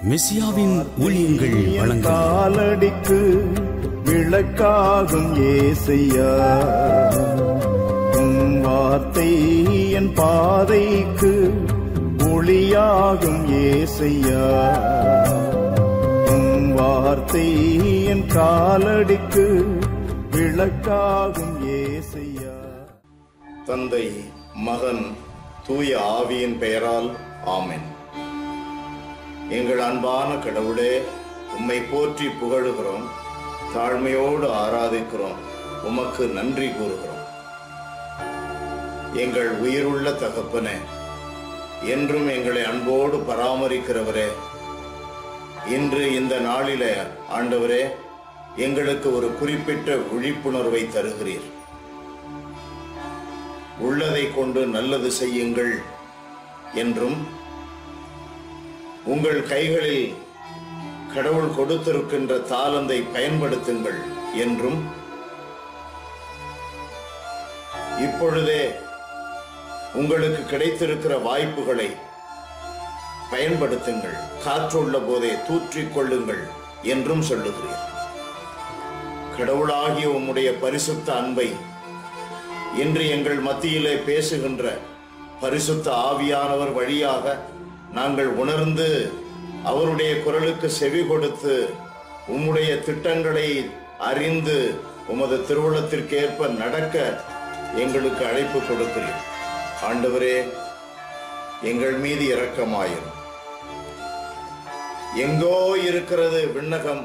மெசியாவின் ஊழியங்கள் வழங்கும் காலடிக்கு விளக்காகும் ஏசையா, உம் வார்த்தை என் பாதைக்கு ஒளியாகும் ஏசையா, உம் வார்த்தை என் காலடிக்கு விளக்காகும் ஏசையா. தந்தை, மகன், தூய ஆவியின் பெயரால் ஆமென். எங்கள் அன்பான கடவுளே, உம்மை போற்றி புகழுகிறோம், தாழ்மையோடு ஆராதிக்கிறோம், உமக்கு நன்றி கூறுகிறோம். எங்கள் உயிருள்ள தகப்பனே, என்றும் எங்களை அன்போடு பராமரிக்கிறவரே, இன்று இந்த நாளிலே ஆண்டவரே எங்களுக்கு ஒரு குறிப்பிட்ட விழிப்புணர்வை தருகிறீர். உள்ளதை கொண்டு நல்லது செய்யுங்கள் என்றும், உங்கள் கைகளில் கடவுள் கொடுத்திருக்கின்ற தாளந்தை பயன்படுத்துங்கள் என்றும், இப்பொழுதே உங்களுக்கு கிடைத்திருக்கிற வாய்ப்புகளை பயன்படுத்துங்கள், காற்றுள்ள போதே தூற்றிக் கொள்ளுங்கள் என்றும் சொல்லுகிறீர். கடவுளாகிய உம்முடைய பரிசுத்த அன்பை இன்று எங்கள் மத்தியிலே பேசுகின்ற பரிசுத்த ஆவியானவர் வழியாக நாங்கள் உணர்ந்து அவருடைய குரலுக்கு செவி கொடுத்து உம்முடைய திட்டங்களை அறிந்து உமது திருவுளத்திற்கேற்ப நடக்க எங்களுக்கு அழைப்பு கொடுக்கிறீர். ஆண்டவரே, எங்கள் மீது இரக்கமாயிரும். எங்கோ இருக்கிறது விண்ணகம்,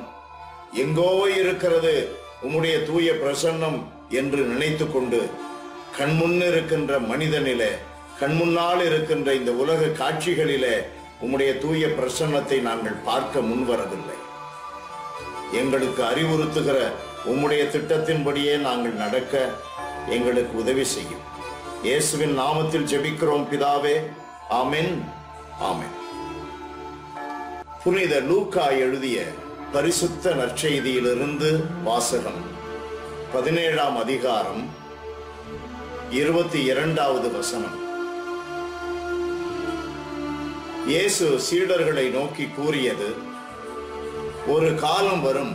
எங்கோ இருக்கிறது உம்முடைய தூய பிரசன்னம் என்று நினைத்து கொண்டு கண்முன்னிருக்கின்ற மனிதனிலே, கண்முன்னால் இருக்கின்ற இந்த உலக காட்சிகளிலே உம்முடைய தூய பிரசன்னத்தை நாங்கள் பார்க்க முன்வரவில்லை. எங்களுக்கு அறிவுறுத்துகிற உம்முடைய திட்டத்தின்படியே நாங்கள் நடக்க எங்களுக்கு உதவி செய்யும். இயேசுவின் நாமத்தில் ஜெபிக்கிறோம் பிதாவே, ஆமென், ஆமென். புனித லூக்கா எழுதிய பரிசுத்த நற்செய்தியிலிருந்து வாசகம். 17ஆம் அதிகாரம் 22வது வசனம். இயேசு சீடர்களை நோக்கி கூறியது, ஒரு காலம் வரும்,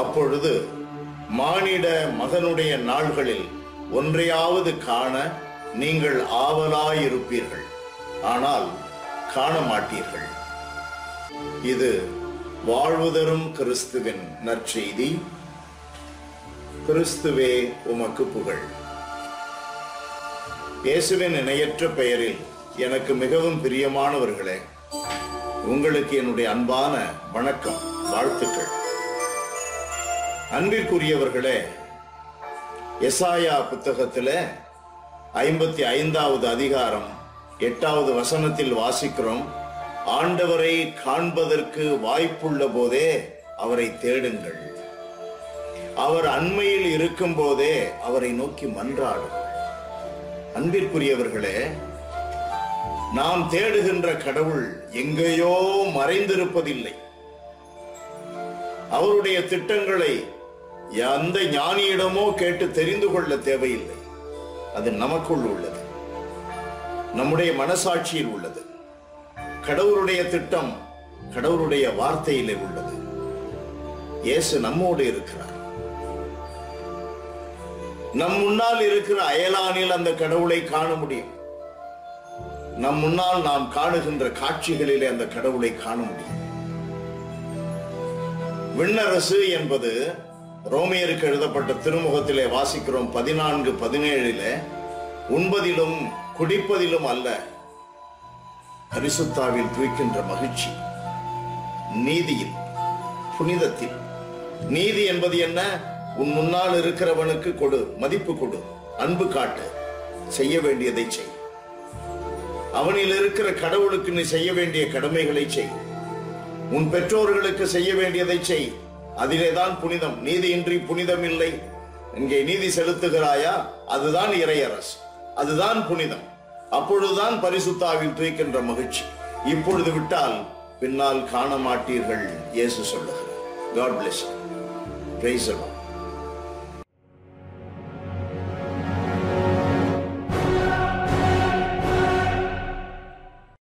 அப்பொழுது மானிட மகனுடைய நாள்களில் ஒன்றையாவது காண நீங்கள் ஆவலாயிருப்பீர்கள், ஆனால் காண மாட்டீர்கள். இது வாழ்வுதரும் கிறிஸ்துவின் நற்செய்தி. கிறிஸ்துவே உமக்கு புகழ். இயேசுவின் இணையற்ற பெயரில் எனக்கு மிகவும் பிரியமானவர்களே, உங்களுக்கு என்னுடைய அன்பான வணக்கம், வாழ்த்துக்கள். அன்பிற்குரியவர்களே, எசாயா புத்தகத்திலே 55வது அதிகாரம் 8வது வசனத்தில் வாசிக்கிறோம், ஆண்டவரை காண்பதற்கு வாய்ப்புள்ள போதே அவரை தேடுங்கள், அவர் அண்மையில் இருக்கும் போதே அவரை நோக்கி மன்றாடும். அன்பிற்குரியவர்களே, நாம் தேடுகின்ற கடவுள் எங்கேயோ மறைந்திருப்பதில்லை. அவருடைய திட்டங்களை எந்த ஞானியிடமோ கேட்டு தெரிந்து கொள்ள தேவையில்லை. அது நமக்குள் உள்ளது, நம்முடைய மனசாட்சியில் உள்ளது. கடவுளுடைய திட்டம் கடவுளுடைய வார்த்தையிலே உள்ளது. இயேசு நம்மோடு இருக்கிறார். நம் முன்னால் இருக்கிற அயலானில் அந்த கடவுளை காண முடியும். நம் முன்னால் நாம் காணுகின்ற காட்சிகளிலே அந்த கடவுளை காண முடியும். விண்ணரசு என்பது ரோமியருக்கு எழுதப்பட்ட திருமுகத்திலே வாசிக்கிறோம் 14:17, உண்பதிலும் குடிப்பதிலும் அல்ல, பரிசுத்தாவில் துய்க்கின்ற மகிழ்ச்சி, நீதியில், புனிதத்தில். நீதி என்பது என்ன? உன் முன்னால் இருக்கிறவனுக்கு கொடு, மதிப்பு கொடு, அன்பு காட்டு, செய்ய வேண்டியதை செய். அவனில் இருக்கிற கடவுளுக்கு நீ செய்ய வேண்டிய கடமைகளை செய். உன் பெற்றோர்களுக்கு செய்ய வேண்டியதை செய். அதிலேதான் புனிதம். நீதியின்றி புனிதம் இல்லை. இங்கே நீதி செலுத்துகிறாயா? அதுதான் இறையரசு, அதுதான் புனிதம். அப்பொழுதுதான் பரிசுத்தாவில் துய்க்கின்ற மகிழ்ச்சி. இப்பொழுது விட்டால் பின்னால் காண மாட்டீர்கள், இயேசு சொல்லுகிறார். God bless you. Praise the Lord.